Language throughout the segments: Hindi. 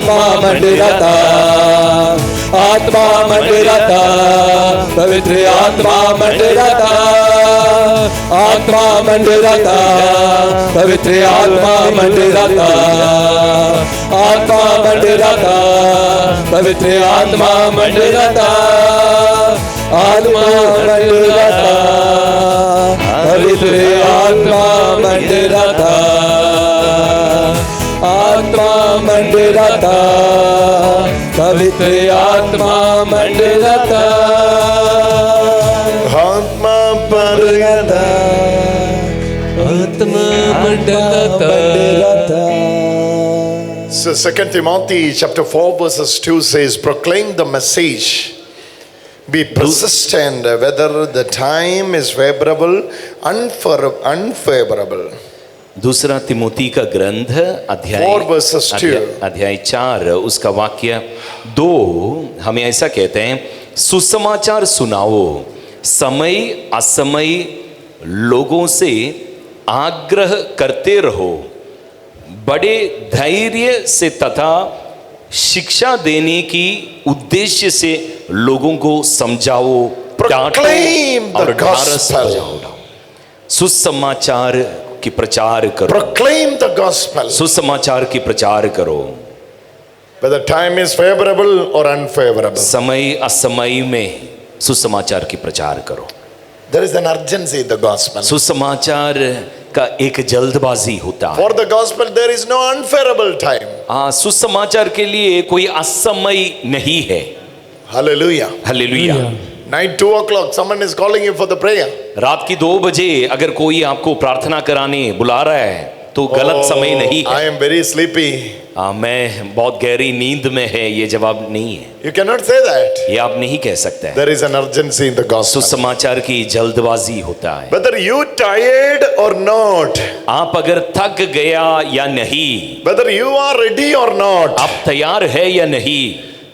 आत्मा मंडराता, आत्मा मंडराता, पवित्र आत्मा मंडराता, आत्मा मंडराता, पवित्र आत्मा मंडराता, आत्मा मंडराता, पवित्र आत्मा मंडराता, आत्मा मंडराता, पवित्र आत्मा मंडराता, आत्मा मंडराता, पवित्र आत्मा मंडराता, आत्मा मंडराता, आत्मा मंडराता. So 2 Timothy chapter 4 verses 2 says, proclaim the message. Be persistent whether the time is favorable, unfavorable. दूसरा तिमोती का ग्रंथ अध्याय 4 उसका वाक्य 2 हमें ऐसा कहते हैं, सुसमाचार सुनाओ, समय असमय लोगों से आग्रह करते रहो, बड़े धैर्य से तथा शिक्षा देने की उद्देश्य से लोगों को समझाओ, डांटो और ढारस बजाओ। सुसमाचार की प्रचार करो, proclaim the gospel, सुसमाचार की प्रचार करो, whether time is favorable or unfavorable. समय असमय में सुसमाचार की प्रचार करो। There is an urgency in the gospel. सुसमाचार का एक जल्दबाजी होता है। For the gospel there is no unfavorable time. सुसमाचार के लिए कोई असमय नहीं है। Hallelujah. Hallelujah. Night 2 o'clock someone is calling you for the prayer. रात की 2 बजे अगर कोई आपको प्रार्थना कराने बुला रहा है तो गलत समय नहीं है। I am very sleepy. मैं बहुत गहरी नींद में है, ये जवाब नहीं है। You cannot say that. ये आप नहीं कह सकते। There is an urgency in the gospel. सुसमाचार की जल्दबाजी होता है। Whether you tired or not, आप अगर थक गया या नहीं, whether you are ready or not, आप तैयार है या नहीं,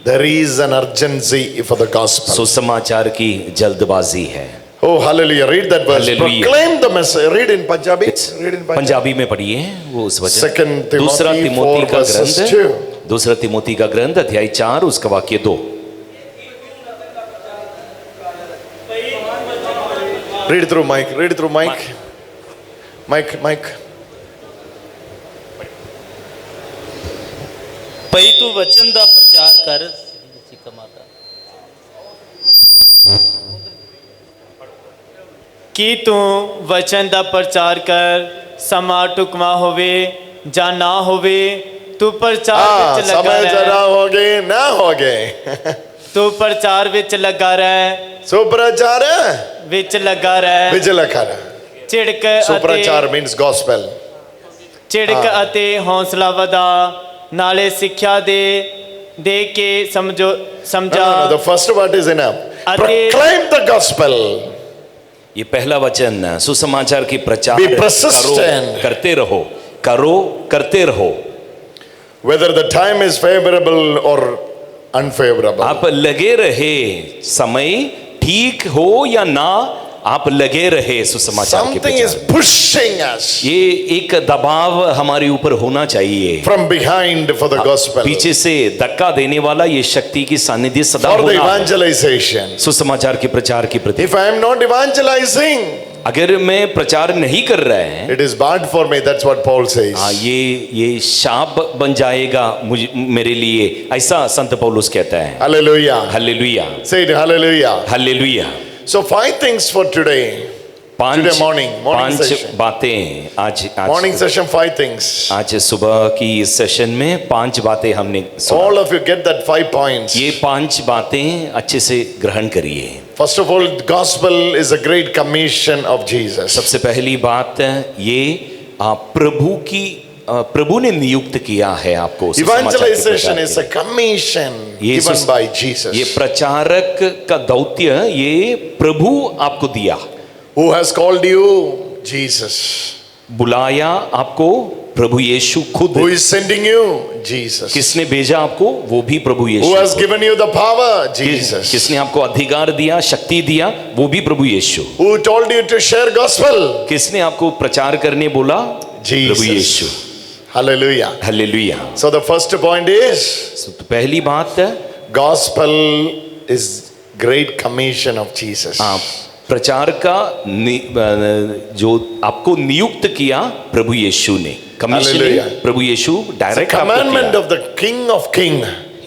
there is an urgency for the gospel. सुसमाचार की जल्दबाजी है। Oh hallelujah, read that verse. Hallelujah. Proclaim the message. Read in Punjabi. Read in Punjabi. Punjabi में पढ़िए वो उस वचन। Second दूसरा Timothy तिमोथी 4 का verses ग्रंथ 2. दूसरा तिमोथी का ग्रंथ अध्याय 4 उसका वाक्य 2। Read it through mic. Read it through mic. Mic. पई तू वचन दा प्रचार कर, कि तू वचन दा प्रचार कर, समा टुकमा होवे जा ना होवे, तू प्रचार विच लगा समय जरा हो गए ना हो गए। तू प्रचार विच लगा रह, सुप्रचार विच लगा रह, विच लगा रह। चिड़क सुप्रचार means gospel. चिड़क अते हौसला वधा, नाले शिक्षा दे के समझा। The first word is enough. Proclaim the gospel. ये पहला वचन सुसमाचार की प्रचार Be persistent. करते रहो। Whether the time is favorable or unfavorable. आप लगे रहे, समय ठीक हो या ना, आप लगे रहे सुसमाचार की Something is प्रचार। pushing us ये एक दबाव हमारे ऊपर होना चाहिए, from behind for the gospel, पीछे से धक्का देने वाला ये शक्ति की सानिध्य सदा for the होना है। evangelization. सुसमाचार के प्रचार के प्रति If I am not evangelizing, अगर मैं प्रचार नहीं कर रहा है, it is bad for me. That's what Paul says. ये शाप बन जाएगा मेरे लिए, ऐसा संत पौलुस कहता है। Hallelujah. हालेलुया। Say it, hallelujah. हालेलुया। So 5 things for today. Today morning session. बातें आज Morning session, 5 things. आज सुबह की इस सेशन में 5 बातें हमने सुना। All of you get that 5 points. ये 5 बातें अच्छे से ग्रहण करिए। First of all, gospel is a great commission of Jesus. सबसे पहली बात ये प्रभु ने नियुक्त किया है आपको। Evangelization is a commission given by Jesus. ये प्रचारक का दौत्य ये प्रभु आपको दिया। Who has called you? Jesus. बुलाया आपको प्रभु यीशु खुद। Who is sending you? Jesus. किसने भेजा आपको? वो भी प्रभु यीशु। Who has given you the power? Jesus. किसने आपको अधिकार दिया, शक्ति दिया? वो भी प्रभु यीशु। Who told you to share gospel? किसने आपको प्रचार करने बोला? Jesus. प्रभु यीशु। Hallelujah. हालेलुया। So the first point is तो पहली बात, gospel is great commission of Jesus. प्रचार का जो आपको नियुक्त किया प्रभु यीशु ने, कमीशन Hallelujah. प्रभु यीशु It's a डायरेक्ट आपको commandment किया। of the King of King.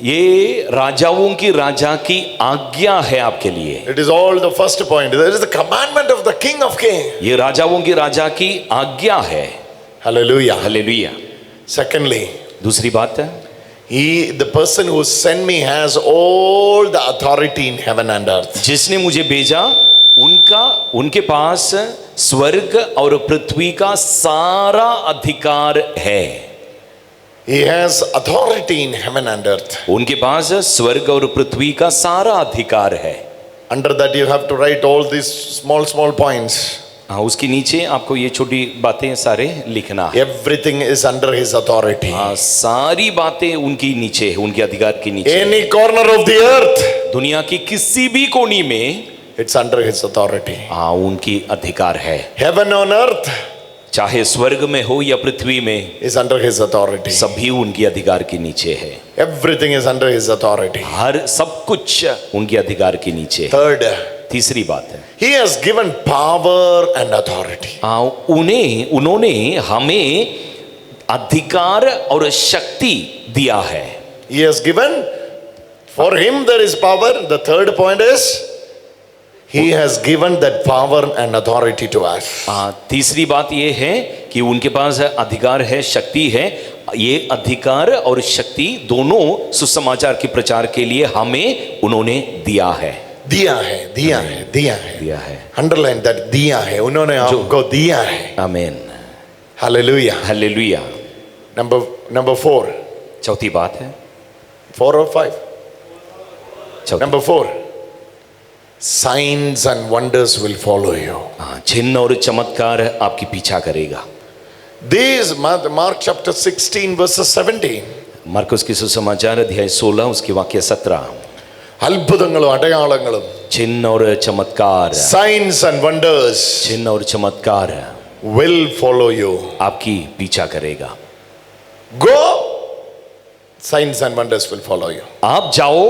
ये राजाओं की राजा की आज्ञा है आपके लिए। It is all the first point. That is the commandment of the King of King. ये राजाओं की राजा की आज्ञा है। Hallelujah. हालेलुया। Secondly, दूसरी बात है, the person who sent me has all the authority in heaven and earth. जिसने मुझे भेजा उनके पास स्वर्ग और पृथ्वी का सारा अधिकार है। He has authority in heaven and earth. उनके पास स्वर्ग और पृथ्वी का सारा अधिकार है। Under that you have to write all these small points. हाँ, उसके नीचे आपको ये छोटी बातें सारे लिखना है। Everything is under his authority. हाँ, सारी बातें उनकी नीचे है, उनके अधिकार के नीचे। Any corner of the earth, दुनिया की किसी भी कोनी में it's under his authority. हाँ, उनकी अधिकार है। Heaven on earth चाहे स्वर्ग में हो या पृथ्वी में, is under his authority. सभी उनकी अधिकार के नीचे है। Everything is under his authority. हर सब कुछ उनके अधिकार के नीचे है। Third, तीसरी बात है, he has given power and authority. हाँ, उन्होंने हमें अधिकार और शक्ति दिया है। He has given, for him there is power. The third point is he has given that power and authority to us. हाँ, तीसरी बात ये है कि उनके पास अधिकार है, शक्ति है। ये अधिकार और शक्ति दोनों सुसमाचार के प्रचार के लिए हमें उन्होंने दिया है। दिया है। Underline that, दिया है, उन्होंने हमको दिया है। आमीन। Hallelujah. हालेलुया। Number 4. चौथी बात है, 4 or 5? चौथी। Number 4. Signs and wonders will follow you. हाँ, चिन्ह और चमत्कार आपकी पीछा करेगा। These Mark chapter 16 verses 17. मरकुस की सुसमाचार अध्याय 16 उसके वाक्य 17। അത്ഭുതങ്ങളും അടയാളങ്ങളും, चिन्ह और चमत्कार, signs and wonders चिन्ह और चमत्कार will follow you. आपकी पीछा करेगा। Go, signs and wonders will follow you. आप जाओ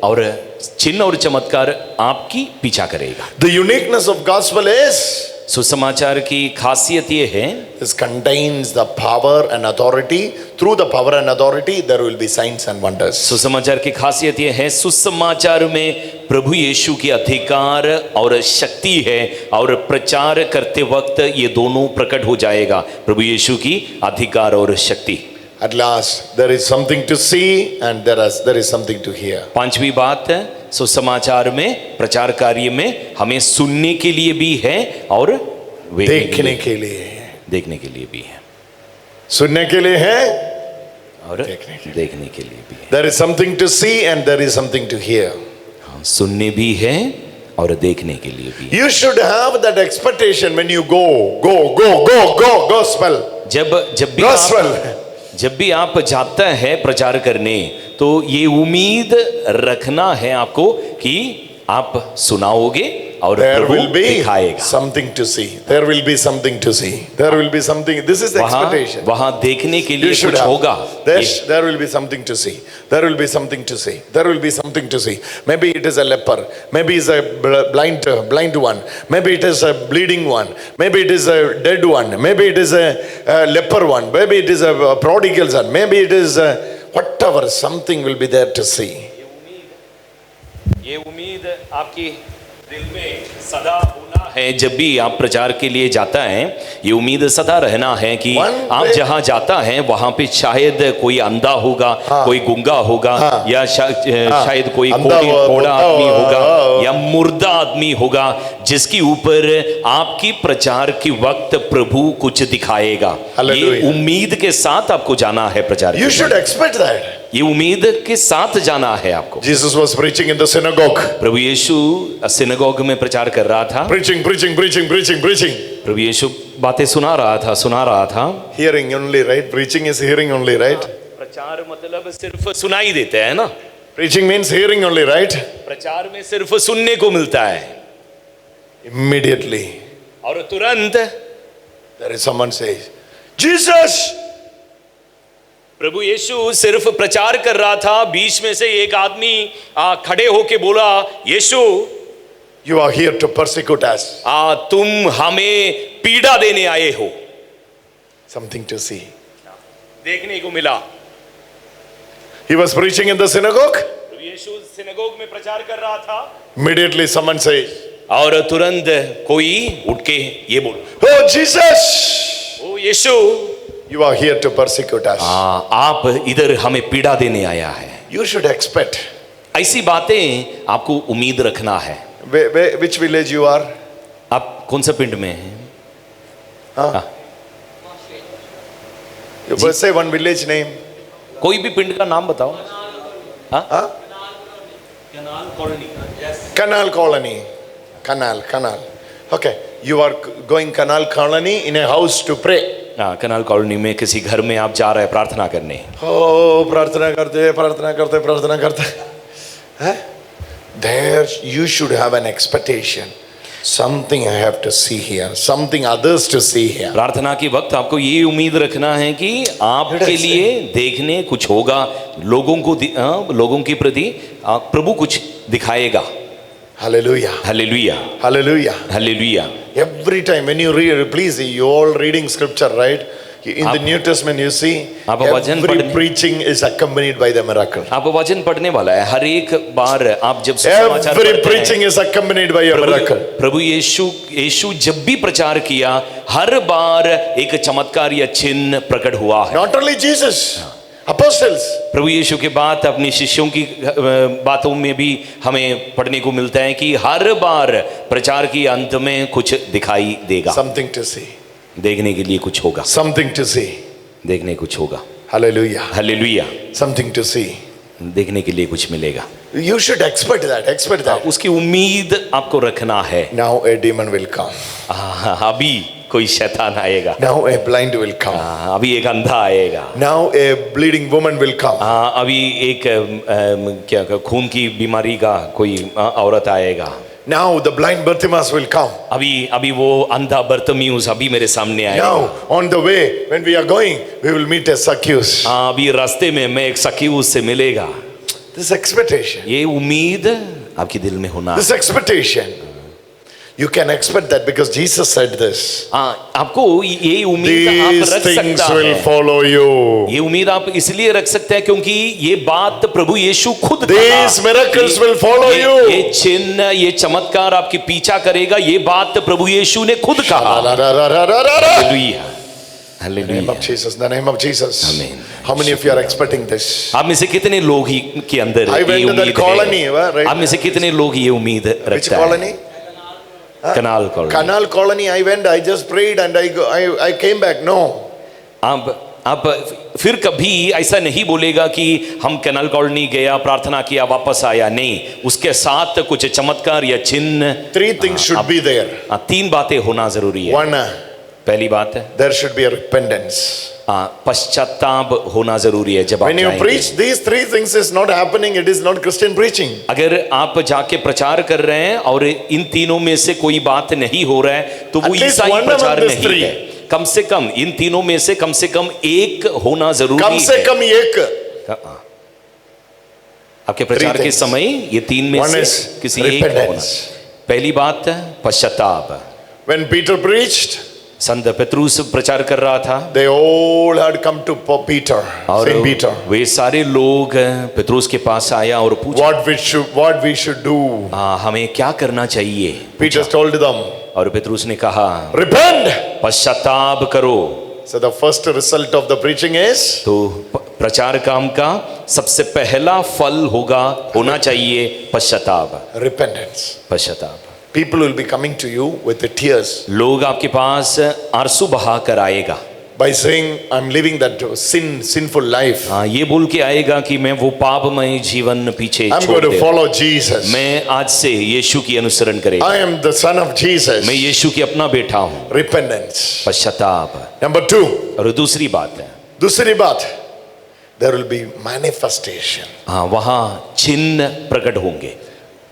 और चिन्ह और चमत्कार आपकी पीछा करेगा। The uniqueness of gospel is सुसमाचार की खासियत ये है, this contains the power and authority. Through the power and authority there will be signs and wonders. सुसमाचार की खासियत ये है, सुसमाचार में प्रभु यीशु की अधिकार और शक्ति है और प्रचार करते वक्त ये दोनों प्रकट हो जाएगा, प्रभु यीशु की अधिकार और शक्ति। At last there is something to see and there is something to hear. पांचवी बात है, सुसमाचार में प्रचार कार्य में हमें सुनने के लिए भी है और देखने के लिए, देखने के लिए भी है, सुनने के लिए है और देखने के लिए भी है। There is something to see and there is something to hear. हाँ, सुनने भी है और देखने के लिए भी है। You should have that expectation when you go gospel. जब भी आप जाते हैं प्रचार करने, तो ये उम्मीद रखना है आपको कि आप सुनाओगे और There प्रभु will be दिखाएगा। something to see. There will be something to see. There will be something. This is the expectation. वहाँ देखने के You लिए should कुछ have. होगा। There will be something to see. There will be something to see. There will be something to see. Maybe it is a leper. Maybe it's a blind one. Maybe it is a bleeding one. Maybe it is a dead one. Maybe it is a leper one. Maybe it is a prodigal son. Maybe it is whatever. Something will be there to see. ये उम्मीद आपकी दिल में सदा होना है। जब भी आप प्रचार के लिए जाता है, ये उम्मीद सदा रहना है कि आप जहां जाता है वहां पे शायद कोई अंधा होगा, कोई गूंगा होगा, या शायद कोई कोड़ा आदमी होगा या मुर्दा आदमी होगा, जिसके ऊपर आपकी प्रचार के वक्त प्रभु कुछ दिखाएगा। ये उम्मीद के साथ आपको जाना है प्रचार। You should expect that. ये उम्मीद के साथ जाना है आपको। Jesus was preaching in the synagogue. Prabhu Yeshu synagogue में प्रचार कर रहा था। Preaching. प्रभु यीशु बातें सुना रहा था। Hearing only, right? Preaching is hearing only, right? प्रचार मतलब सिर्फ सुनाई देते हैं ना। Preaching means hearing only, right? प्रचार में सिर्फ सुनने को मिलता है। Immediately और तुरंत there is someone says, Jesus, प्रभु यीशु सिर्फ प्रचार कर रहा था, बीच में से एक आदमी खड़े होके बोला, यीशु you are here to persecute us. तुम हमें पीड़ा देने आए हो। Something to see. देखने को मिला। He was preaching in the synagogue. Prabhu Yeshu synagogue में प्रचार कर रहा था, Immediately someone says, और तुरंत कोई उठ के ये बोल, oh Jesus, O Yeshu you are here to persecute us. आप इधर हमें पीड़ा देने आया है। You should expect. ऐसी बातें आपको उम्मीद रखना है। Which village you are? आप कौन सा पिंड में हैं? You first say one village name. कोई भी पिंड का नाम बताओ। Canal Colony. Canal. Okay. You are going Canal Colony in a house to pray. Canal colony में किसी घर में आप जा रहे हैं प्रार्थना करने। Oh, प्रार्थना करते हैं? There you should have an expectation. Something I have to see here. Something others to see here. प्रार्थना के वक्त आपको ये उम्मीद रखना है कि आपके लिए देखने कुछ होगा, लोगों के प्रति प्रभु कुछ दिखाएगा। Hallelujah. हालेलुया, Hallelujah. Hallelujah. Every time when you read, please, you all reading scripture, right? In the New Testament, you see, every preaching is accompanied by the miracle. आप वचन पढ़ने वाला है, हर एक बार आप जब सुसमाचार पढ़ते Every हैं, preaching is accompanied by a miracle. प्रभु यीशु जब भी प्रचार किया, हर बार एक चमत्कार या चिन्ह प्रकट हुआ है। Not only Jesus, apostles. प्रभु यीशु के बाद अपने शिष्यों की बातों में भी हमें पढ़ने को मिलता है कि हर बार प्रचार के अंत में कुछ दिखाई देगा। Something to see. देखने के लिए कुछ होगा। Something to see. देखने कुछ होगा। Hallelujah. Hallelujah. Something to see. देखने के लिए कुछ मिलेगा। You should expect that. Expect that. उसकी उम्मीद आपको रखना है। Now a demon will come. अभी कोई शैतान आएगा। Now a blind will come. अभी एक अंधा आएगा। Now a bleeding woman will come. अभी एक क्या खून की बीमारी का कोई औरत आएगा। Now the blind Bartimaeus will come. अभी वो अंधा बर्तिमेउस अभी मेरे सामने आएगा। Now on the way when we are going, we will meet a Zacchaeus. अभी रास्ते में मैं एक सकीउस से मिलेगा। This expectation. ये उम्मीद आपके दिल में होना। This expectation. You can expect that because Jesus said this. आपको ये उम्मीद आप These रख things सकता will है। follow you. ये उम्मीद आप इसलिए रख सकते हैं क्योंकि ये बात प्रभु यीशु खुद These miracles will follow you. ये चिन्ह, ये चमत्कार आपकी पीछा करेगा, ये बात प्रभु यीशु ने खुद कहा। Hallelujah, hallelujah. Name of Jesus, the name of Jesus. Amen. How many of you are expecting this? आप में से कितने लोग ही के अंदर I ये went to that उम्मीद colony, है? right? आप में से कितने लोग ये उम्मीद Which रखता colony? है? कनाल colony. Canal Colony. I went. I just prayed and I came back. No. आप फिर कभी ऐसा नहीं बोलेगा कि हम कैनाल कॉलोनी गया, प्रार्थना किया, वापस आया। नहीं, उसके साथ कुछ चमत्कार या चिन्ह। Three things should be there. तीन बातें होना जरूरी है। One, पहली बात है there should be a repentance. पश्चाताप होना जरूरी है। जब आप When you जाएंगे, preach these three things is not happening, it is not Christian preaching. अगर आप जाके प्रचार कर रहे हैं और इन तीनों में से कोई बात नहीं हो रहा है तो वो At least ईसाई one प्रचार among these नहीं three. है। कम से कम इन तीनों में से कम एक होना जरूरी कम से है। कम एक. आपके प्रचार के समय ये तीन में One से is किसी एक का होना। repentance. पहली बात पश्चाताप। When Peter preached, संत पेतरुस प्रचार कर रहा था they all had come to Peter, और Saint Peter. वे सारे लोग पेतरुस के पास आया और पूछा What we should do. हमें क्या करना चाहिए। Peter told them, और पेतरुस ने कहा repent. पश्चाताप करो। So the first result of the preaching is तो प्रचार काम का सबसे पहला फल होना चाहिए पश्चाताप। repentance. पश्चाताप। People will be coming to you with the tears लोग आपके पास आंसू बहा कर आएगा by saying, I'm living that sinful life. ये बोल के आएगा कि मैं वो पापमय जीवन पीछे I'm छोड़ going to they, follow Jesus. मैं आज से यीशु की अनुसरण करेगा, I am the son of Jesus. मैं यीशु की अपना बेटा हूँ। Repentance. पश्चाताप। Number 2. और दूसरी बात है, दूसरी बात, there will be manifestation. वहाँ चिन्ह प्रकट होंगे।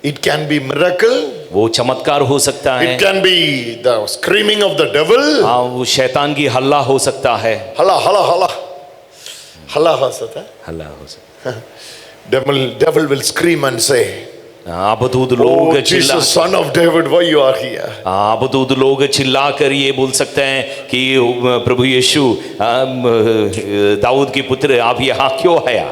It can be miracle. वो चमत्कार हो सकता है, It can be the screaming of the devil. वो शैतान की हल्ला हो सकता है। Hala, hala, hala. हल्ला हो सकता है. हल्ला हो सकता Devil will scream and say, है। अबदूद "Oh लोग चिल्ला Jesus, Son of David, why you are here?" अबदूद लोग चिल्ला कर ये बोल सकते हैं कि प्रभु यीशु दाऊद के पुत्र आप यहाँ क्यों आया?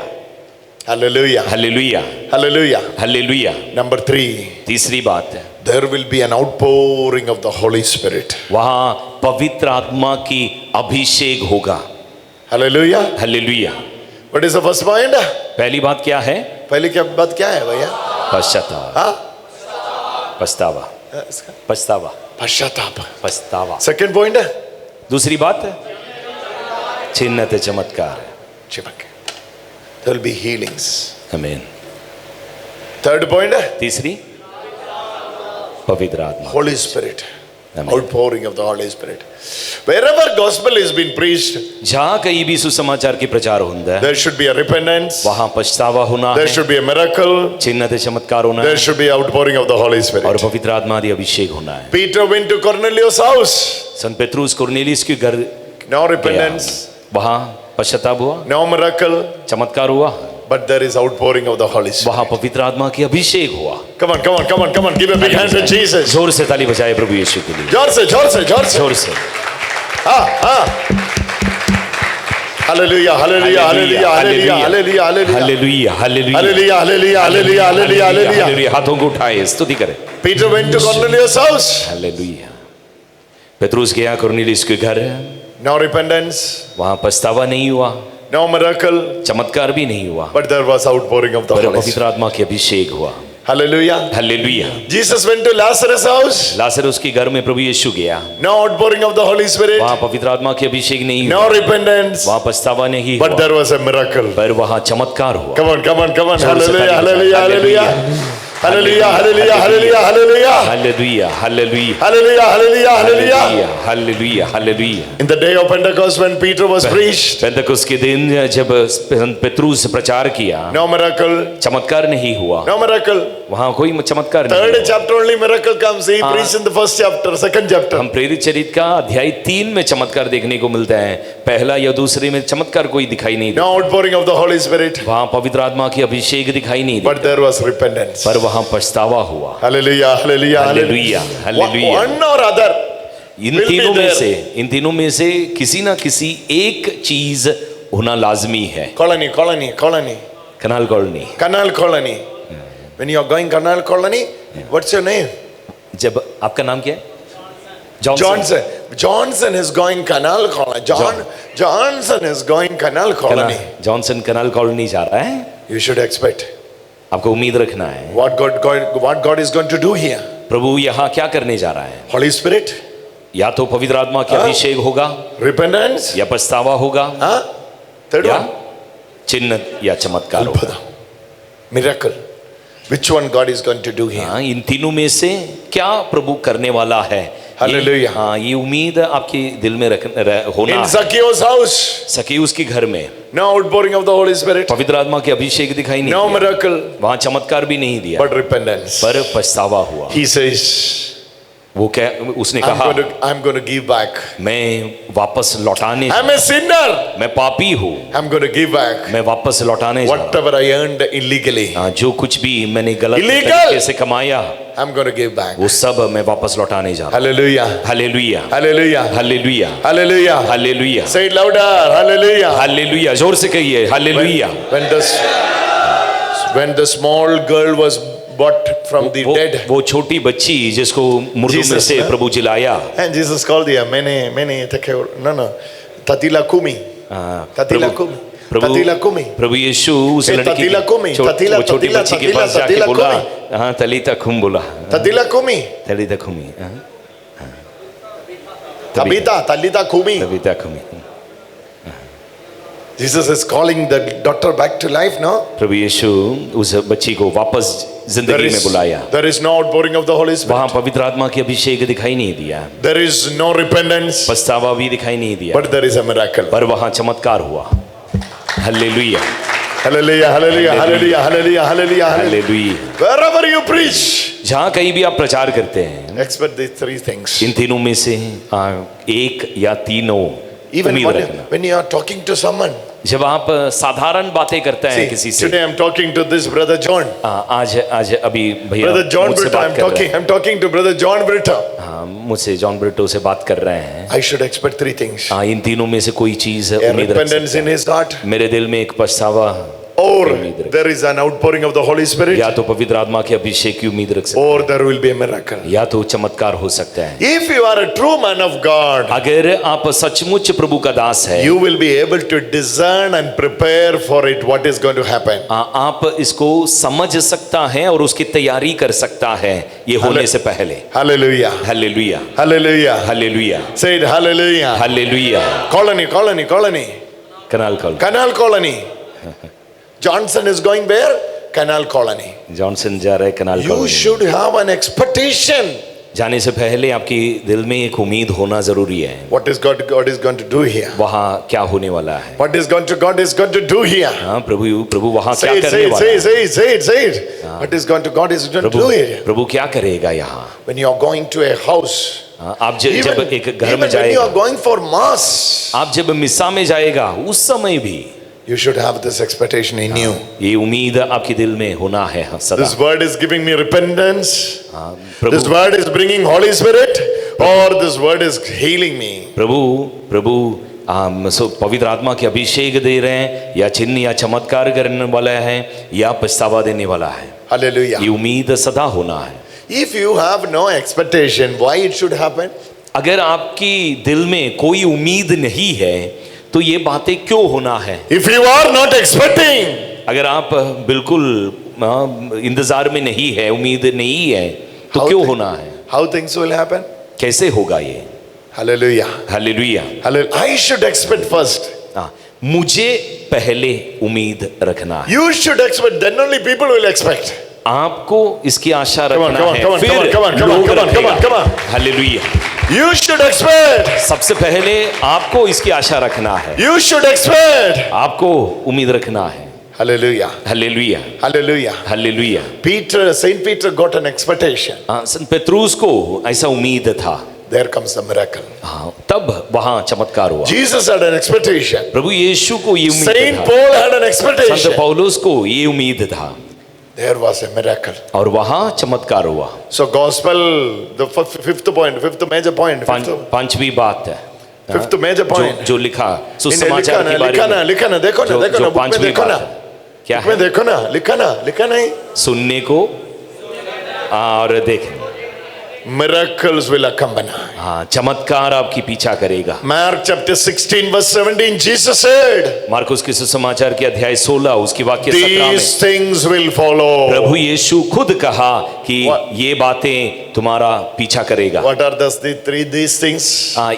Hallelujah. हालेलुया Hallelujah. हालेलुया। Number 3, तीसरी बात है, there will be an outpouring of the Holy Spirit. वहाँ पवित्र आत्मा की अभिषेक होगा। Hallelujah. Hallelujah. What is the first point? पहली बात क्या है? पहली क्या बात क्या है भैया? पश्चाताप, हाँ? पछतावा, इसका पछतावा, पश्चाताप. पछतावा। Second point है दूसरी बात है चिन्ह ते चमत्कार। चिपक. There will be healings. आमीन। Third point है तीसरी पवित्र आत्मा। Holy Spirit. Amen. Outpouring of the Holy Spirit. Wherever gospel is being preached, जहाँ कहीं भी सुसमाचार की प्रचार होता है there should be a repentance. वहाँ पछतावा होना There है, should be a miracle. चिन्ह ते चमत्कार होना There है should be outpouring of the Holy और Spirit. पवित्र आत्मा आदि अभिषेक होना है। Peter went to Cornelius' house. संत पेत्रुस कुरनेलियुस के घर No गया, repentance, वहाँ पश्चाताप हुआ, no miracle, चमत्कार हुआ, but there is outpouring of the Holy Spirit. वहाँ पवित्र आत्मा की अभिषेक हुआ। Come on, come on, come on, come on. Give a big hand to Jesus. जोर से ताली बजाए प्रभु यीशु के लिए, जोर से, जोर से, जोर से. जोर से। Hallelujah, hallelujah, hallelujah, hallelujah, hallelujah, hallelujah. Hallelujah, hallelujah, Hallelujah, hallelujah, hallelujah, hallelujah, hallelujah. Hallelujah. हाथों को उठाए स्तुति करें। Peter went to Cornelius' house. Hallelujah. पेत्रुस गया कुरनेलियुस के घर, No repentance, वहाँ पछतावा नहीं हुआ, no miracle, चमत्कार भी नहीं हुआ, but there was outpouring of the पर Holy पवित्र Spirit. आत्मा की अभिषेक हुआ। Hallelujah. Hallelujah. Jesus went to Lazarus' house. Lazarus के घर में प्रभु यीशु गया, No outpouring of the Holy Spirit, वहाँ पवित्र आत्मा की अभिषेक नहीं no हुआ, repentance, वहाँ पछतावा नहीं but हुआ, there was a miracle. पर वहाँ चमत्कार हुआ। Come on, come on, come on. जोर से Hallelujah, ताली बजाएं। hallelujah, hallelujah, hallelujah, hallelujah, hallelujah, hallelujah, hallelujah, hallelujah, hallelujah, hallelujah. Hallelujah, hallelujah. In the day of Pentecost, when Peter was preached, पेंतकुस्त के दिन जब पेत्रुस प्रचार किया, no miracle, चमत्कार नहीं हुआ, no miracle. वहाँ कोई चमत्कार नहीं Third हुआ। chapter only miracle comes. He preached in the first chapter, second chapter. हम प्रेरित चरित्र का अध्याय 3 में चमत्कार देखने को मिलता है, पहला या दूसरे में चमत्कार कोई दिखाई नहीं देता, No outpouring of the Holy Spirit, वहाँ पवित्र आत्मा की अभिषेक दिखाई नहीं देता, but there was repentance. पर वहाँ पछतावा हुआ। Hallelujah, hallelujah, hallelujah, hallelujah. One or other. In will be तीनों में से किसी ना किसी एक चीज होना लाजमी है। Colony, colony, colony. Canal colony, Canal colony. When you are going canal colony, what's your name? जब आपका नाम क्या है? Johnson. Johnson is going canal colony. Johnson is going canal colony. Johnson canal colony जा रहा है, You should expect आपको उम्मीद रखना है what God is going to do here. प्रभु यहाँ क्या करने जा रहा है। Holy Spirit, या तो पवित्र आत्मा की अभिषेक होगा, repentance, या पछतावा होगा, third या one, चिन्ह या चमत्कार होगा। miracle. Which one God is going to do here? हाँ, इन तीनों में से क्या प्रभु करने वाला है। Hallelujah. हाँ, ये उम्मीद आपके दिल में होना In है। Zacchaeus' house, सकेउस के घर में no outpouring of the Holy Spirit, पवित्र आत्मा की अभिषेक दिखाई नहीं no दिया, miracle, वहाँ चमत्कार भी नहीं दिया, but repentance. पर पछतावा हुआ। He says, वो क्या उसने कहा, I'm going to give back. मैं वापस लौटाने, I'm a sinner. मैं पापी हूँ, I'm going to give back मैं वापस लौटाने जा रहा हूँ। whatever I earned illegally. हाँ, जो कुछ भी मैंने गलत Illegal. तरीके से कमाया, I'm going to give back. वो सब मैं वापस लौटाने जा रहा हूँ। Hallelujah. हालेलुया, Hallelujah. हालेलुया, Hallelujah. हालेलुया, Say it louder. Hallelujah. Hallelujah. जोर से कहिए hallelujah. When the small girl was brought from the dead, वो छोटी बच्ची जिसको मुर्दों में Jesus, से हाँ? प्रभु जिलाया, and Jesus called her, many take care. No, Tatila Kumi. Tatila Kumi. Tatila Kumi. प्रभु यीशु उस Hey, लड़की Tatila Kumi, Tatila, वो छोटी Tatila, बच्ची के Tatila, पास जाके Tatila बोला, Kumi. हाँ तलीता खुम बोला, Tatila Kumi. तलीता खुमी, Talita Kumi. तलीता खुमी। Jesus is calling the daughter back to life, no? प्रभु यीशु उस बच्ची को वापस जिंदगी में बुलाया। There is no outpouring of the Holy Spirit. वहाँ पवित्र आत्मा की अभिषेक दिखाई नहीं दिया, There is no repentance, पछतावा भी दिखाई नहीं दिया, but there is a miracle. पर वहाँ चमत्कार हुआ। Hallelujah, Hallelujah, hallelujah, hallelujah, hallelujah, hallelujah, hallelujah. Hallelujah. Wherever you preach, जहाँ कहीं भी आप प्रचार करते हैं, expect these three things. इन तीनों में से एक या तीनों Even उम्मीद रखना। when you are talking to someone, जब आप साधारण बातें करते हैं किसी See, से, today I'm talking to this brother John. आज अभी भैया Brother John मुझसे Britta, बात कर रहे हैं। I'm talking to brother John Britta. हाँ, मुझसे जॉन ब्रिटो से बात कर रहे हैं। I should expect three things. हाँ, इन तीनों में से कोई चीज A उम्मीद रख repentance सकते in his heart, हैं। मेरे दिल में एक पछतावा, or there is an outpouring of the Holy Spirit, या तो पवित्र आत्मा के अभिषेक की उम्मीद रख सकते or there will be a miracle. हैं, या तो चमत्कार हो सकता है। If you are a true man of God, अगर आप सचमुच प्रभु का दास है, you will be able to discern and prepare for it what is going to happen. आप इसको समझ सकता है और उसकी तैयारी कर सकता है ये होने से पहले। Hallelujah. हालेलुया, Hallelujah. हालेलुया, Say it, hallelujah. हालेलुया। Colony, colony, colony. Canal colony, Canal colony. Johnson is going where? Canal colony. Johnson जा रहे canal You colony. should have an expectation. जाने से पहले आपकी दिल में एक उम्मीद होना जरूरी है। What is God is going to do here? वहाँ क्या होने वाला है? What is God is going to do here? हाँ, प्रभु वहाँ क्या Say it, करने say it, वाला say है? it, say it, say it, say it. What is God is going to Prabhu do here? प्रभु क्या करेगा यहाँ? When you are going to a house, हाँ, आप जब एक घर even में when you जाएगा, are going for mass, आप जब मिस्सा में जाएगा, उस समय भी you should have this expectation in you. ये उम्मीद आपके दिल में होना है सदा। This word is giving me repentance. हाँ, This Prabhu word is bringing Holy Spirit, or this word is healing me. प्रभु पवित्र आत्मा के अभिषेक दे रहे हैं, या चिन्ह या चमत्कार करने वाला है, या पछतावा देने वाला है। Hallelujah. ये उम्मीद सदा होना है। If you have no expectation, why it should happen? अगर आपकी दिल में कोई उम्मीद नहीं है तो ये बातें क्यों होना है? If you are not expecting, अगर आप बिल्कुल इंतजार में नहीं है, उम्मीद नहीं है, तो How क्यों thi- होना है? how things will happen? कैसे होगा ये? Hallelujah. हालेलुया। Hallelujah. I should expect first. हाँ, मुझे पहले उम्मीद रखना है। You should expect, then only people will expect. आपको इसकी आशा Come on, रखना come on, है, come on, फिर come on, come on, come on, लोग come on, come on, रखेगा। come on. Hallelujah. You should expect. सबसे पहले आपको इसकी आशा रखना है, You should expect. आपको उम्मीद रखना है। Hallelujah. हालेलुया, Hallelujah. Hallelujah. Saint Peter got an expectation. हाँ, संत पेत्रुस को ऐसा उम्मीद था। There comes the miracle. हाँ, तब वहाँ चमत्कार हुआ। Jesus had an expectation. प्रभु यीशु को ये उम्मीद Saint था। Paul had an Sant expectation. पौलुस को ये उम्मीद था, There was a miracle. और वहाँ चमत्कार हुआ। So gospel, the fifth major point. पांचवी बात है, Fifth major point. जो लिखा सुसमाचार के बारे में, लिखा ना, देखो ना, देखो ना, बुक में पांचवी देखो ना, बात है, क्या बुक में है? देखो ना, लिखा नहीं. सुनने को और देखने। Miracles will accompany. हाँ, चमत्कार आपकी पीछा करेगा। Mark chapter 16 verse 17, Jesus said, Marcus के सुसमाचार के अध्याय 16 उसकी वाक्य 17 में these things will follow. प्रभु यीशु खुद कहा कि What? ये बातें तुम्हारा पीछा करेगा। What are these things?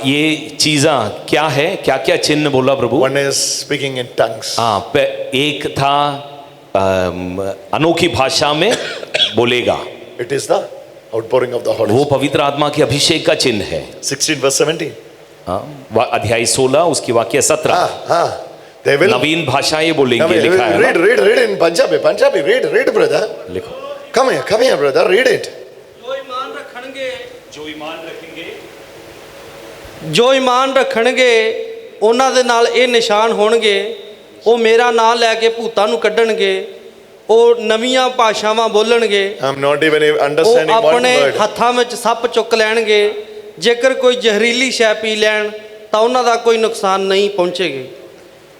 ये चीज़ा क्या है, क्या क्या चिन्ह बोला प्रभु? One is speaking in tongues. एक था अनोखी भाषा में बोलेगा, It is the outpouring of the Holy वो Spirit. पवित्र आत्मा के अभिषेक का चिन्ह है। 16 verse 17. अध्याय 16 उसकी वाक्य 17। They will. नवीन भाषाएं बोलेंगे, लिखा है Read, ना? read in Punjabi. Read, brother. लिखो। Come here, brother. Read it. जो ईमान रखणगे जो ईमान रखेंगे, ਜੋ ਈਮਾਨ ਰੱਖਣਗੇ ਉਹਨਾਂ ਦੇ ਨਾਲ ਇਹ ਨਿਸ਼ਾਨ ਹੋਣਗੇ, ਉਹ ਮੇਰਾ ਨਾਮ ਲੈ ਕੇ ਭੂਤਾਂ ਨੂੰ ਕੱਢਣਗੇ, ਉਹ ਨਵੀਆਂ ਭਾਸ਼ਾਵਾਂ ਬੋਲਣਗੇ, I'm not even ਉਹ understanding one ਆਪਣੇ word. ਹੱਥਾਂ ਵਿੱਚ ਸੱਪ ਚੁੱਕ ਲੈਣਗੇ, ਜੇਕਰ ਕੋਈ ਜ਼ਹਿਰੀਲੀ ਸ਼ੈ ਪੀ ਲੈਣ ਤਾਂ ਉਹਨਾਂ ਦਾ ਕੋਈ ਨੁਕਸਾਨ ਨਹੀਂ ਪਹੁੰਚੇਗਾ,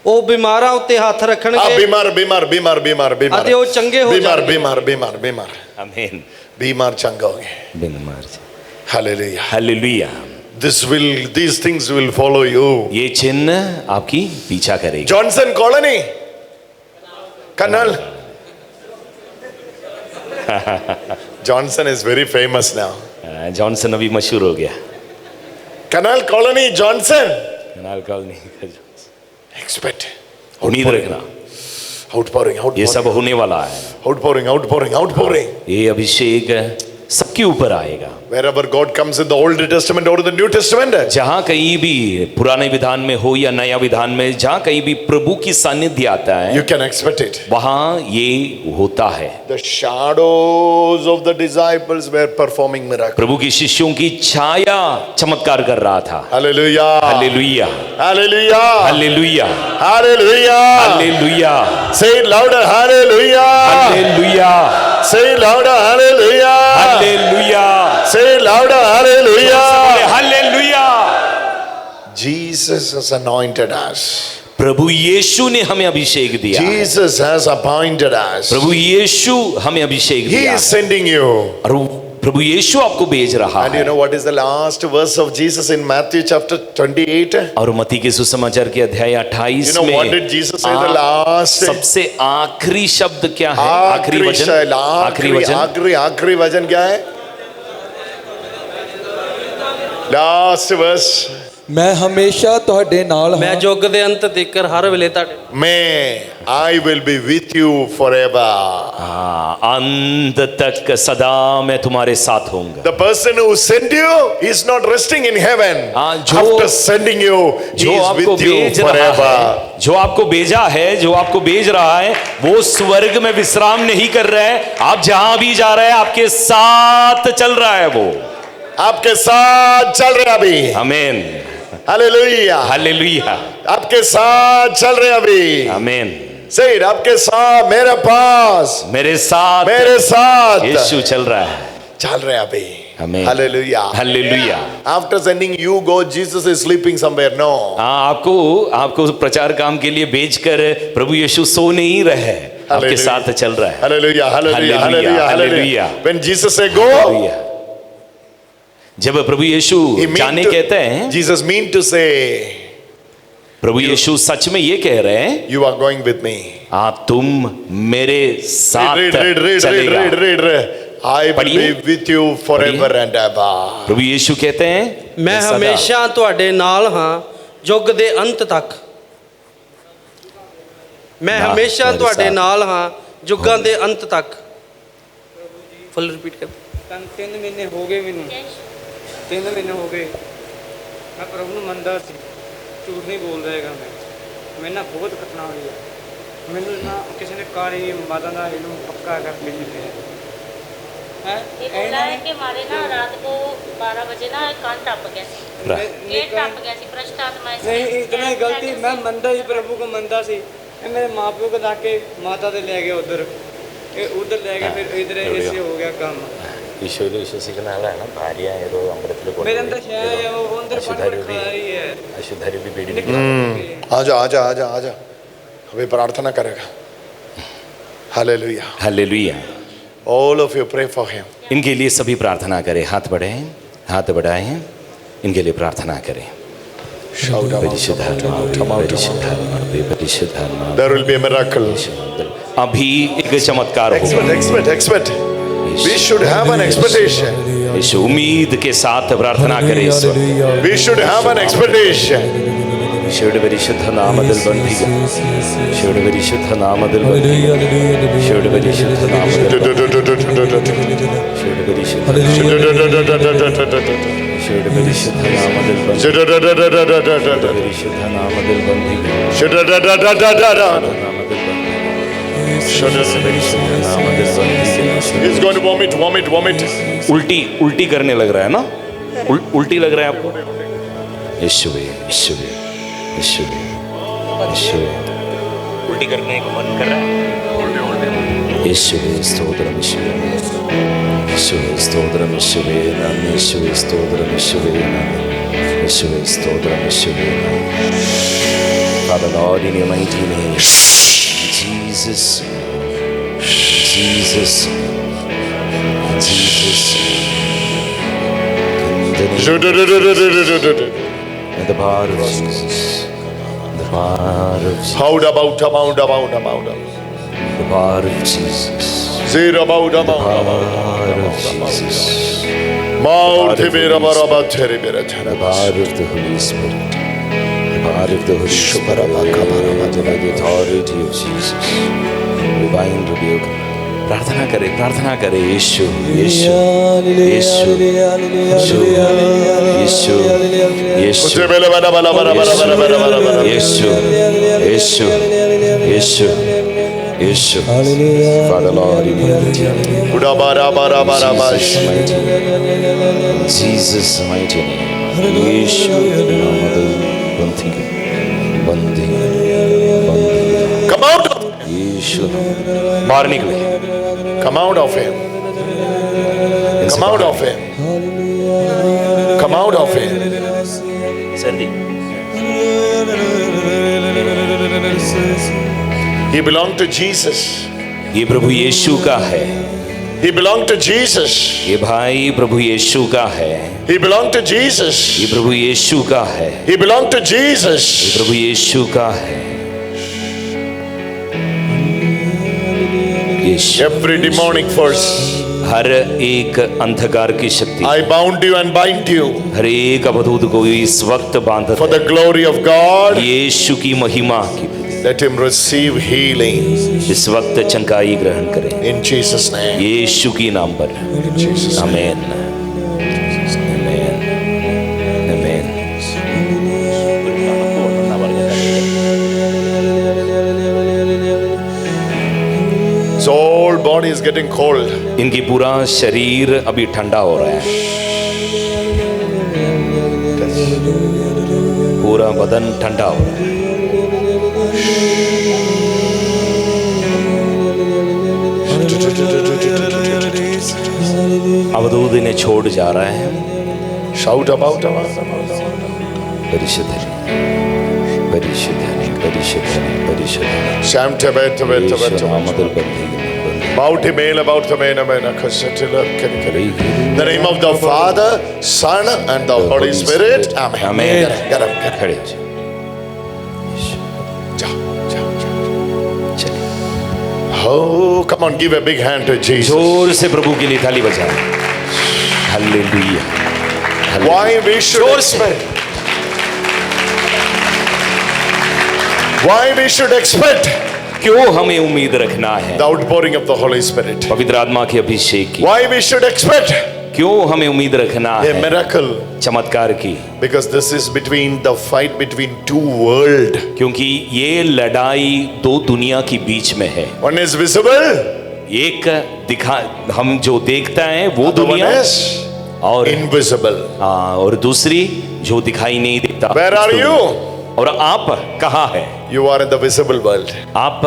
ਉਹ ਬਿਮਾਰਾਂ ਉੱਤੇ ਹੱਥ ਰੱਖਣਗੇ बीमार. ਅਤੇ ਉਹ ਚੰਗੇ ਹੋ ਜਾਣਗੇ। बीमार. आमीन। बीमार चंगा हो गए. बीमार। Hallelujah. Hallelujah. These things will follow you. ये चिन्ह आपकी पीछा करेगा। Johnson colony. Canal. Johnson is very famous now. Johnson अभी मशहूर हो गया। Canal colony, Johnson. Canal colony. Expect. उम्मीद रखना, Outpouring. ये सब होने वाला है। Outpouring. ये अभिषेक सबके ऊपर आएगा। Wherever God comes in the Old Testament or the New Testament, जहां कहीं भी पुराने विधान में हो या नया विधान में, जहां कहीं भी प्रभु की सानिध्य आता है, you can expect it. वहां ये होता है। The shadows of the disciples were performing miracles. प्रभु की शिष्यों की छाया चमत्कार कर रहा था। Hallelujah. हालेलुया, Hallelujah. हालेलुया, Hallelujah. हालेलुया, Say it louder. Hallelujah. हालेलुया, Say it louder. Hallelujah. हालेलुया, Say it louder. Hallelujah. Hallelujah. Jesus has anointed us. प्रभु यीशु ने हमें अभिषेक दिया है। Jesus has appointed us. प्रभु यीशु हमें अभिषेक He दिया is sending you. और प्रभु यीशु आपको भेज रहा And you है। know what is the last verse of Jesus in Matthew chapter 28? और मत्ती के सुसमाचार के अध्याय 28 You know what did Jesus say the last? सबसे आखिरी शब्द क्या है? आखिरी आखिरी वचन, शैल, आखिरी वचन, आखिरी वचन क्या है? Last verse. मैं हमेशा ਤੁਹਾਡੇ ਨਾਲ मैं ਹਾਂ युग के अंत तक हर वेले ਤੁਹਾਡੇ I will be with you forever. अंत तक सदा मैं तुम्हारे साथ होऊंगा। The person who sent you is not resting in heaven. After sending you, he जो is आपको with you भेज रहा forever. है, जो आपको भेजा है, जो आपको भेज रहा है, वो स्वर्ग में विश्राम नहीं कर रहा है। आप जहां भी जा रहे हैं, आपके साथ चल रहा है वो। आपके साथ चल रहे अभी। आमीन, हालेलुया। हालेलुया, आपके साथ चल रहे अभी। आमीन। Say it, आपके साथ, मेरे पास, मेरे साथ यीशु चल रहा है। चल रहे अभी। आमीन, hallelujah. Hallelujah. After sending you go, Jesus is sleeping somewhere. No. आपको प्रचार काम के लिए भेजकर प्रभु यीशु सो नहीं रहे, आपके साथ चल रहा है। Hallelujah, hallelujah, hallelujah, hallelujah. When Jesus say go, hallelujah. जब प्रभु यीशु he mean जाने to- कहते हैं, Jesus mean to say, प्रभु यीशु सच में ये कह रहे हैं, you are going with me. तुम मेरे साथ Read. चलेगा। I will पढ़िए। be with you forever and ever. प्रभु यीशु कहते हैं, मैं सदा- हमेशा ਤੁਹਾਡੇ ਨਾਲ ਹਾਂ ਯੁੱਗ ਦੇ ਅੰਤ ਤੱਕ। मैं ना, हमेशा मेरे ਤੁਹਾਡੇ साथ। ਨਾਲ ਹਾਂ ਯੁੱਗਾਂ ਦੇ ਅੰਤ ਤੱਕ। ਫੁੱਲ ਰਿਪੀਟ ਕਰ। 3 ਮਹੀਨੇ ਹੋ ਗਏ ਮੈਨੂੰ 3 ਮਹੀਨੇ ਹੋ ਗਏ ਮੈਂ ਪ੍ਰਭੂ ਨੂੰ ਮੰਨਦਾ ਸੀ ਝੂਠ ਨਹੀਂ ਬੋਲਦਾ ਹੈਗਾ ਮੈਂ ਨਾਲ ਬਹੁਤ ਘਟਨਾ ਹੋਈ ਹੈ ਮੈਨੂੰ ਨਾ ਕਿਸੇ ਨੇ ਕਾਲੀ ਮਾਤਾ ਦਾ ਇਹਨੂੰ ਪੱਕਾ ਕਰਕੇ ਦਿੱਤੇ ਹੈ ये बोला है कि हमारे ना रात को 12 बजे ना कान टप गया गेट टप गया सी भ्रष्ट आत्मा ऐसे नहीं इतना ही गलती मैं ਮੰਨਦਾ ही प्रभु को ਮੰਨਦਾ ਸੀ ਇਹ ਮੇਰੇ ਮਾਪਿਓ को लाके माता ਦੇ ले गए उधर उधर ले गए फिर इधर ऐसे हो गया काम ഈശോയിൽ വിശ്വസിക്കുന്നയാളാണ് ഭാര്യ ഏതോ അമ്പലത്തിൽ मेरे अंदर शय है वो अंदर पट खा रही है अशुद्धारी भी पीड़ी। आजा अभी प्रार्थना करेगा। Hallelujah. Hallelujah. All of you pray for him. इनके लिए सभी प्रार्थना करें। हाथ बढ़ाएं, हाथ बढ़ाएं, इनके लिए प्रार्थना करें। There will be a miracle. अभी एक चमत्कार होगा। Expect. We should have an expectation. इस उम्मीद के साथ प्रार्थना करें। We should have an expectation. Shiv परिशुद्ध नामदल बंधिगा, Shiv परिशुद्ध नामदल बंधिगा, Shiv परिशुद्ध नामदल, Shiv परिशुद्ध, Shiv परिशुद्ध नामदल बंधिगा, परिशुद्ध नामदल बंधिगा, He's going to vomit. उल्टी करने लग रहा है ना? उल्टी लग रहा है आपको? यीशुवे उल्टी करने को मन कर रहा है। यीशुवे स्तोत्रम यीशुवे स्तोत्रम यीशुवे नाम यीशुवे स्तोत्रम यीशुवे नाम यीशुवे स्तोत्रम यीशुवे नाम। Father Lord, in your mighty name, Jesus. In the power of Jesus. The power of Jesus. How about The power of Jesus. Zero about The power of Jesus. Mouth mera baraba tere mera The chana. power of the Holy Spirit. The power of the Holy Spirit. By the authority of Jesus. We bind rebuke. प्रार्थना करे यीशु यीशु यीशु यीशु यीशु यीशु यीशु यीशु यीशु यीशु Father Lord, in Jesus mighty name यीशु बंदी Come out. यीशु बाहर निकले Come out of him. Come out of him. Come out of him. सर्दी He belonged to Jesus. ये प्रभु यीशु का है He belonged to Jesus. ये भाई प्रभु यीशु का है He belonged to Jesus. ये प्रभु यीशु का है He belonged to Jesus. ये प्रभु यीशु का है यीशु Every demonic force, हर एक अंधकार की शक्ति I bound you and bind you हर एक अवधूत को इस वक्त बांध for the glory of God. यीशु की महिमा की Let him receive healing इस वक्त चंगाई ग्रहण करें in Jesus' name. यीशु की नाम पर In Jesus' name. Amen amen amen His whole body is getting cold. इनकी पूरा शरीर अभी ठंडा हो रहा है पूरा बदन ठंडा हो रहा है अवधूत इन्हें छोड़ जा रहा है Shout about. परिशुद्ध है परिशुद्ध है परिशुद्ध है परिशुद्ध है Sham नामदल बंदी About him, about the man, the name of the Father, Son, and the Holy Spirit. Amen. Amen Get up. खड़े हो जाओ। Oh, come on, give a big hand to Jesus. जोर से प्रभु के लिए थाली बजाएं hallelujah Why we should expect? Why we should expect क्यों हमें उम्मीद रखना है the outpouring of the Holy Spirit? पवित्र आत्मा के अभिषेक की Why we should expect क्यों हमें उम्मीद रखना a है miracle? चमत्कार की Because this is between the fight between two worlds. क्योंकि ये लड़ाई दो दुनिया की बीच में है One is visible, एक दिखा हम जो देखता है वो the one दुनिया is और invisible. हाँ, और दूसरी जो दिखाई नहीं देता Where are you? और आप कहाँ है You are in the visible world. आप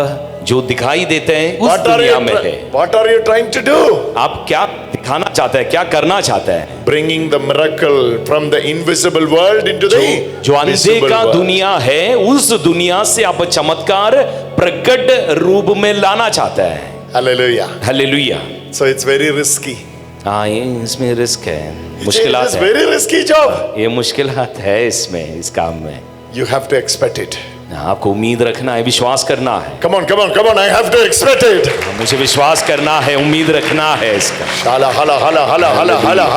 जो दिखाई देते हैं उस What are दुनिया में है you trying to do? आप क्या दिखाना चाहते हैं क्या करना चाहते हैं Bringing the miracle from the invisible world into the जो अंधे visible का world. दुनिया है उस दुनिया से आप चमत्कार प्रकट रूप में लाना चाहते हैं Hallelujah. हालेलुया So it's very risky. हाँ ये इसमें रिस्क है It मुश्किलात is है very risky job. ये मुश्किलात है इसमें इस काम में You have to expect it. आपको उम्मीद रखना है विश्वास करना है Come on. I have to expect it. मुझे विश्वास करना है उम्मीद रखना है इसका Hala.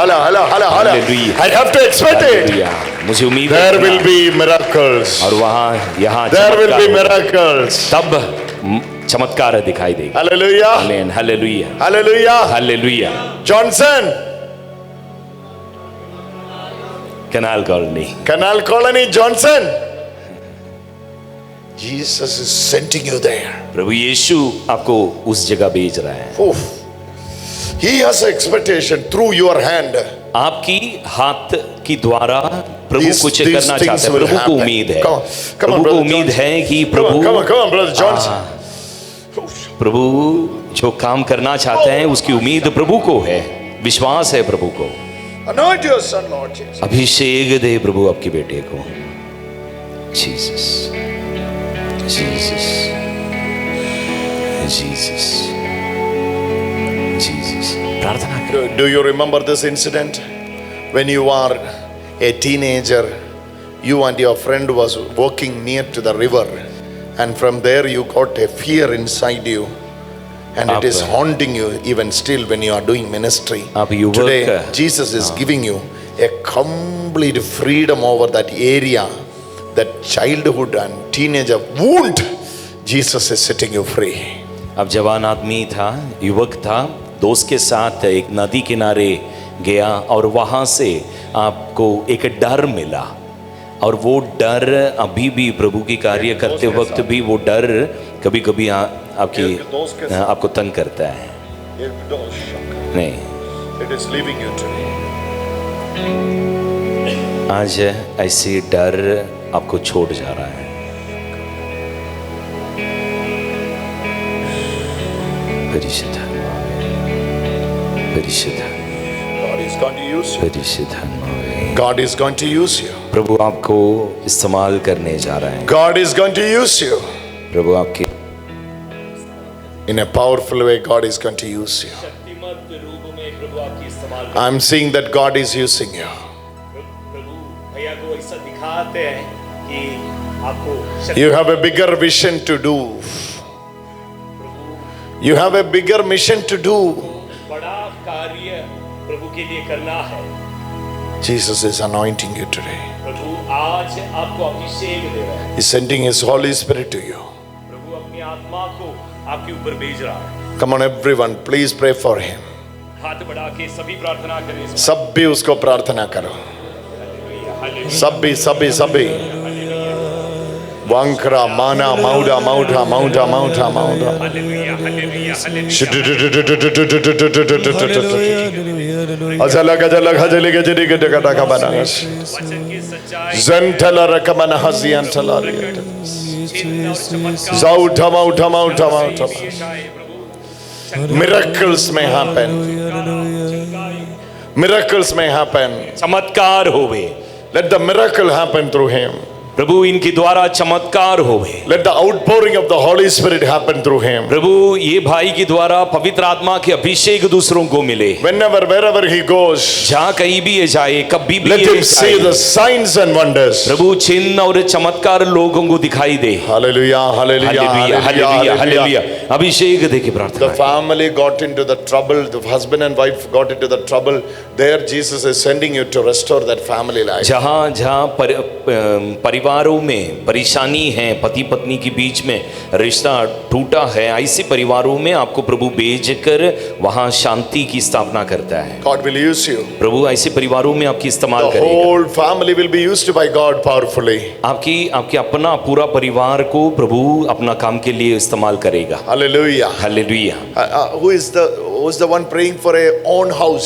Hallelujah. I have to expect it. Hallelujah मुझे उम्मीद There रखना will है। be miracles. और वहाँ यहाँ There will be चमत्कार होगा। miracles. तब चमत्कार दिखाई देगा Hallelujah. आमीन हालेलुया Hallelujah. हालेलुया Johnson, canal colony Canal Colony, Johnson. Jesus is sending you there. प्रभु यीशु आपको उस जगह भेज रहा है Oof. He has expectation through your hand. आपकी हाथ की द्वारा प्रभु These- कुछ these करना things चाहते हैं will प्रभु को happen. उम्मीद है Come on, प्रभु को brother उम्मीद Johnson. है कि Come Prabhu on, brother Johnson. प्रभु जो काम करना चाहते हैं उसकी उम्मीद प्रभु को है विश्वास है प्रभु को Anoint your son, Lord Jesus. अभिषेक दे प्रभु आपके बेटे को जीसस जीसस जीसस जीसस प्रार्थना करें Do you remember this incident? When you are a teenager, you and your friend was walking near to the river, and from there you got a fear inside you, and it is haunting you even still when you are doing ministry. आप युवक Today, Jesus is giving you a complete freedom over that area, that childhood and teenager wound. Jesus is setting you free. अब जवान आदमी था, युवक था, दोस्त के साथ एक नदी किनारे गया और वहाँ से आपको एक डर मिला, और वो डर अभी भी प्रभु की कार्य करते वक्त भी वो डर कभी कभी आपको तंग करता है। नहीं, It is leaving you today. आज ऐसी डर आपको छोड़ जा रहा है। परिशुद्ध परिशुद्ध God is going to use you. परिशुद्ध God is going to use you. प्रभु आपको इस्तेमाल करने जा रहा है। God is going to use you. प्रभु आपके In a powerful way, God is going to use you. शक्तिमत रूप में प्रभु आपकी इस्तेमाल। I'm seeing that God is using you. प्रभु भैया को ऐसा दिखाते हैं कि आपको You have a bigger vision to do. You have a bigger mission to do. बड़ा कार्य प्रभु के लिए करना है। Jesus is anointing you today. प्रभु आज आपको अभिषेक दे रहा है। He's sending His Holy Spirit to you. प्रभु अपनी आत्मा को आपके ऊपर भेज रहा है। Come on, everyone, please pray for him. हाथ बढ़ा के सभी प्रार्थना करें। सब भी उसको प्रार्थना करो। सभी वांकरा माना माउडा माउडा माउडा माउडा माउडा अजलग अजलग हजली गजरी के डगा का बना जंतला रकमना हसियन चला जाऊ ठमा उठमा उठमा miracles may happen. Miracles may happen. चमत्कार होवे। Let the miracle happen through him. प्रभु इनके द्वारा चमत्कार होवे। Let the outpouring of the Holy Spirit happen through him. प्रभु ये भाई के द्वारा पवित्र आत्मा के अभिषेक दूसरों को मिले। Whenever, wherever he goes, जहाँ कहीं भी ये जाए, कभी भी let ये him see जाए, the signs and wonders. प्रभु चिन्ह और चमत्कार लोगों को दिखाई दे। Hallelujah, hallelujah, hallelujah, hallelujah, hallelujah. अभिषेक दे के प्रार्थना। The family got into the trouble. The husband and wife got into the trouble. There, Jesus is sending you to restore that family life. जहाँ जहाँ परिवारों में परेशानी है, पति पत्नी के बीच में रिश्ता टूटा है, ऐसे परिवारों में आपको प्रभु भेजकर वहाँ शांति की स्थापना करता है। God will use you. प्रभु ऐसे परिवारों में आपकी इस्तेमाल The करेगा। whole family will be used by God powerfully. आपके अपना पूरा परिवार को प्रभु अपना काम के लिए इस्तेमाल करेगा। Hallelujah. Hallelujah. Who is the one praying for a own house?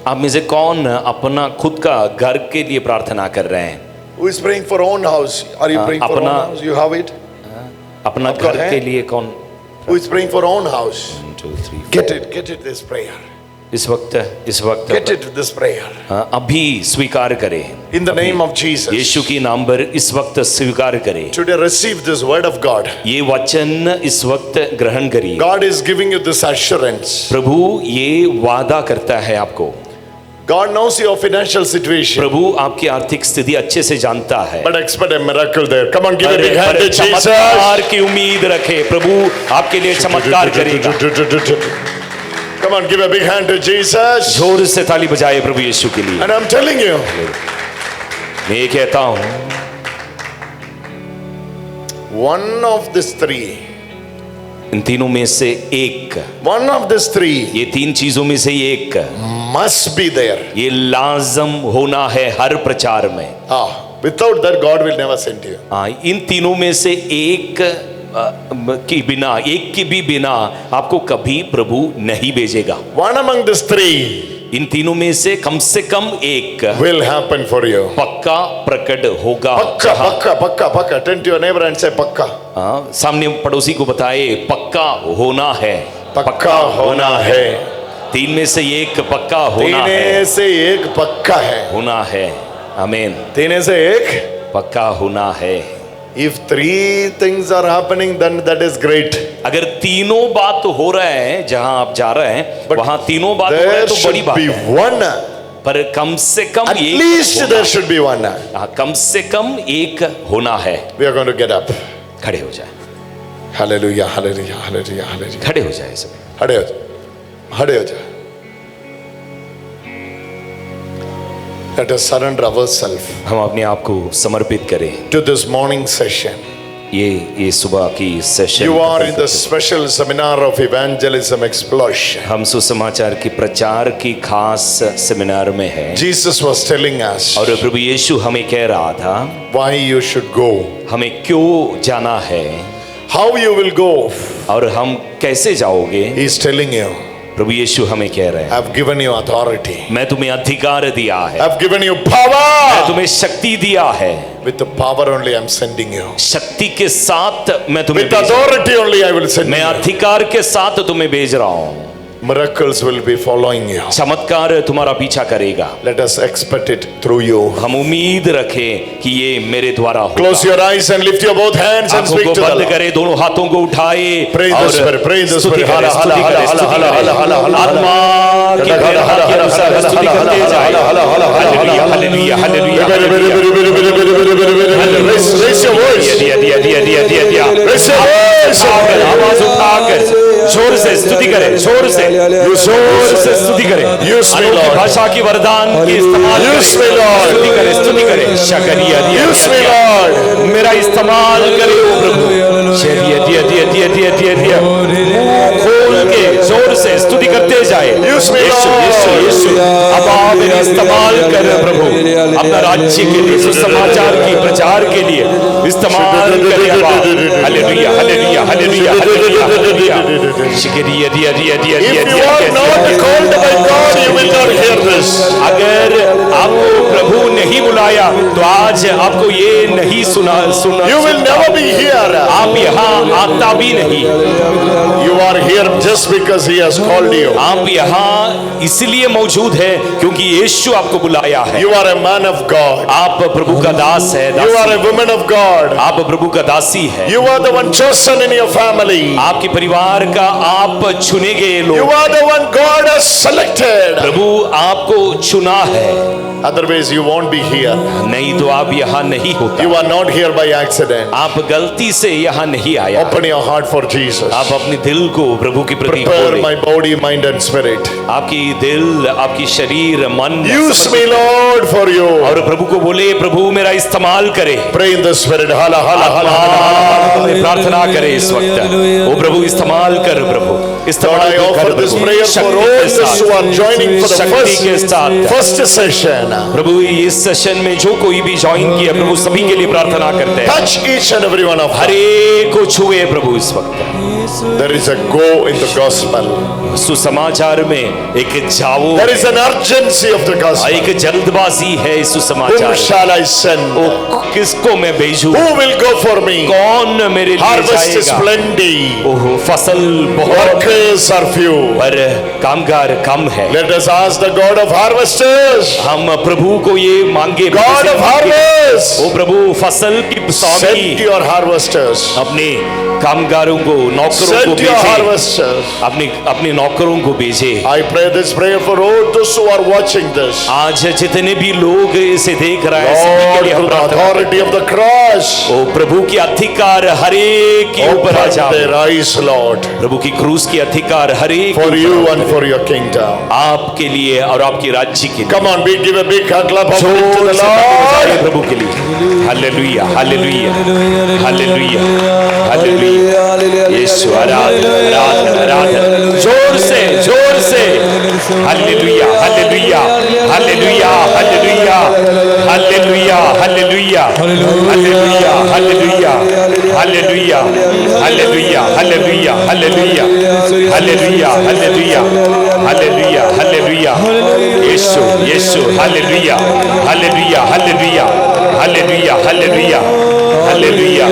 आप में से कौन अपना खुद का घर के लिए प्रार्थना कर रहे हैं? Who is praying for own house? Are you praying for own अपना- house? You have it? अपना आपका घर है? के लिए कौन? Who is praying for own house? 1 2 3 Get it this prayer. इस वक्त Get it this prayer. अभी स्वीकार करें। In the name of Jesus. यीशु के नाम पर इस वक्त स्वीकार करें। Today receive this word of God. ये वचन इस वक्त ग्रहण करिए। God is giving you this assurance. प्रभु ये वादा करता है आपको। God knows your financial situation. प्रभु आपकी आर्थिक स्थिति अच्छे से जानता है। But expect a miracle there. Come on, give a big hand to Jesus. चमत्कार की उम्मीद रखे। प्रभु आपके लिए चमत्कार करेगा। Come on, give a big hand to Jesus. जोर से ताली बजाए प्रभु यीशु के लिए। And I'm telling you, मैं ये कहता हूँ, one of these three, इन तीनों में से एक, one of these three ये तीन चीजों में से एक must be there. ये लाजम होना है हर प्रचार में। Without that, God will never send you. इन तीनों में से एक की बिना, एक के भी बिना आपको कभी प्रभु नहीं भेजेगा। One among these three इन तीनों में से कम एक will happen for you. पक्का प्रकट होगा। Pakka, pakka, pakka, pakka. Turn to your neighbor and say pakka. सामने पड़ोसी को बताए पक्का होना है। पक्का होना है। तीन में से एक पक्का होना है। तीन से एक पक्का है। होना है। आमीन। तीन से एक पक्का होना है। If three things are happening, then that is great. अगर तीनों बात हो रहे हैं, जहां आप जा रहे हैं वहां तीनों बात हो रहे हैं There तो बड़ी should बात be है। one. पर कम से कम At एक least होना there है। should be one. कम से कम एक होना है। We are going to get up. खड़े हो जाए। Hallelujah, hallelujah, hallelujah, hallelujah. खड़े हो जाए सब। खड़े हो जाओ, खड़े हो जाओ। Let us surrender ourselves हम अपने आप को समर्पित करें to this morning session. ये सुबह की session You are in the special seminar of evangelism explosion. हम सुसमाचार की प्रचार की खास सेमिनार में हैं Jesus was telling us और प्रभु यीशु हमें कह रहा था why you should go, हमें क्यों जाना है how you will go. और हम कैसे जाओगे। He is telling you, प्रभु यीशु हमें कह रहे हैं I've given you authority. मैं तुम्हें अधिकार दिया है, I've given you मैं power. तुम्हें शक्ति दिया है, With the power only I'm sending you. शक्ति के साथ मैं तुम्हें With भेज रहा हूं। authority only I will send मैं you. अधिकार के साथ तुम्हें भेज रहा हूं। Miracles will be following you. चमत्कार तुम्हारा पीछा करेगा। Let us expect it through you. हम उम्मीद रखें कि ये मेरे द्वारा होगा। Close your eyes and lift your both hands and आंखों speak को to the बंद Lord. करें, दोनों हाथों को उठाए Pray in the और Spirit, pray in the स्तुति Spirit. करें, स्तुति करें, स्तुति करें। आत्मा की प्रेरणा के अनुसार स्तुति करते जाएं। Hallelujah, hallelujah, hallelujah, hallelujah. Raise your voice. Raise your voice. आवाज उठाकर जोर से स्तुति करें, जोर से स्तुति करें। Use me, अनोखी Lord. भाषा की वरदान के इस्तेमाल Use me, करें, Lord. स्तुति करें, स्तुति करें। शकरिया दिया, Use me, Lord. मेरा इस्तेमाल करे ओ प्रभु। शरिया दिया दिया दिया दिया दिया दिया। खोल के जोर से स्तुति करते जाए। Use me, यीशु, Lord. यीशु, यीशु। अब आप मेरा इस्तेमाल कर प्रभु, अपना राज्य के लिए, सुसमाचार की प्रचार के लिए इस्तेमाल करें अब आप। Hallelujah, hallelujah, hallelujah, hallelujah, hallelujah. शकरिया दिया दिया दिया दिया If you are not called by God, you will not hear this. अगर आपको प्रभु नहीं बुलाया तो आज आपको ये नहीं सुना। You will never be here. आप यहाँ आता भी नहीं। You are here just because He has called you. आप यहाँ इसलिए मौजूद है क्योंकि यीशु आपको बुलाया है। You are a man of God. आप प्रभु का दास है, You are a woman of God. आप प्रभु का दासी है। You are the one chosen in your family. आपके परिवार का आप चुने गए You लोग। are the one God has selected. प्रभु आपको चुना है, Otherwise, you won't be here. नहीं तो आप यहाँ नहीं होता। You are not here by accident. आप गलती से यहाँ नहीं आया। Open your heart for Jesus. आप अपने दिल को प्रभु के प्रति Prepare खोलें। my body, mind, and spirit. आपकी दिल, आपकी शरीर, मन Use me, Lord, for you. और प्रभु को बोले, प्रभु मेरा इस्तेमाल करे। Pray in the spirit. Hala, hala, hala, hala. में प्रार्थना करे इस वक्त। ओ प्रभु इस्तेमाल कर, प्रभु Lord, इस्तेमाल I कर offer this Prabhu. prayer for शक्ति all के those who are joining for the शक्ति के साथ first session. प्रभु इस सेशन में जो कोई भी ज्वाइन किया प्रभु सभी के लिए प्रार्थना करते हैं। Touch each and every one of her them. एक को छुए प्रभु इस वक्त। There is a go in the gospel. सुसमाचार में एक जाओ, There is an urgency of the gospel. एक जल्दबाजी है इस Whom सुसमाचार। shall I send? ओ किसको मैं भेजूं? Who will go for me? कौन मेरे लिए Harvest is जाएगा? plenty. ओह फसल बहुत Workers are few. पर कामगार कम है। Let us ask the God of harvesters. हम प्रभु को ये मांगे, God of harvest. ओ प्रभु फसल की स्वामी Send your harvesters. अपने कामगारों को, नौकरों को Send your भेजे, harvesters. अपने नौकरों को भेजे। I pray this prayer for all those who are watching this. आज जितने भी लोग इसे देख रहे हैं सभी के Lord, लिए हम through the प्रार्थना authority of the cross, ओ प्रभु की अधिकार हर एक के ऊपर आ open जाओ। their eyes, Lord, प्रभु की क्रूस की अधिकार हर एक के for ऊपर you आ and जाओ। for your kingdom. आपके लिए और आपके राज्य के लिए। Come on, we give a big clap of जोर to the से ताली बजाएं Lord. प्रभु के लिए। Hallelujah, hallelujah, hallelujah, hallelujah. यीशु आराधना, आराधना, आराधना। जोर से, जोर से। Hallelujah, hallelujah, hallelujah, hallelujah, hallelujah, hallelujah, hallelujah, hallelujah, hallelujah, hallelujah, hallelujah, hallelujah, hallelujah, hallelujah, hallelujah, hallelujah. यीशु, यीशु, hallelujah, hallelujah, hallelujah, hallelujah, hallelujah, hallelujah, hallelujah,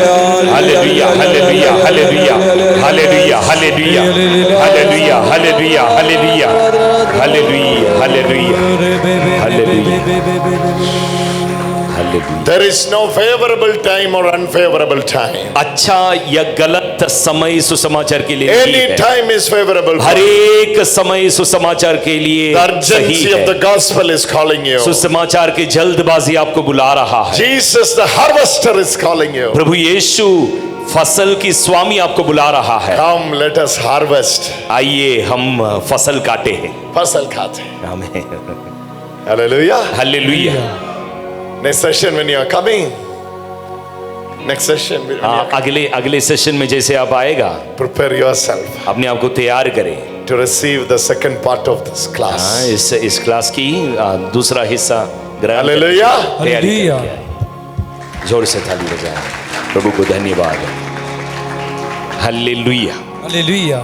hallelujah, hallelujah, hallelujah, hallelujah, hallelujah, hallelujah, hallelujah, hallelujah, hallelujah, hallelujah, hallelujah. There is no favorable time or unfavorable time. अच्छा या गलत समय सुसमाचार के लिए Any नहीं है। time is favorable. हर एक समय सुसमाचार के लिए The सही urgency of the है। gospel is calling you. सुसमाचार की जल्दबाजी आपको बुला रहा है। Jesus, the harvester, is calling you. प्रभु यीशु फसल की स्वामी आपको बुला रहा है। Come, let us harvest. आइए हम फसल काटे हैं। फसल खाते. आमीन। Hallelujah. Hallelujah. Next session when you are coming, Next session, हाँ, अगले सेशन में जैसे आप आएगा, prepare yourself अपने आप को तैयार करें to receive the second part of this class. हाँ, इस क्लास की दूसरा हिस्सा ग्रहण करने की Hallelujah. तैयारी हालेलुया। करके आए। जोर से ताली बजाएं, प्रभु को धन्यवाद। हालेलुया। हालेलुया।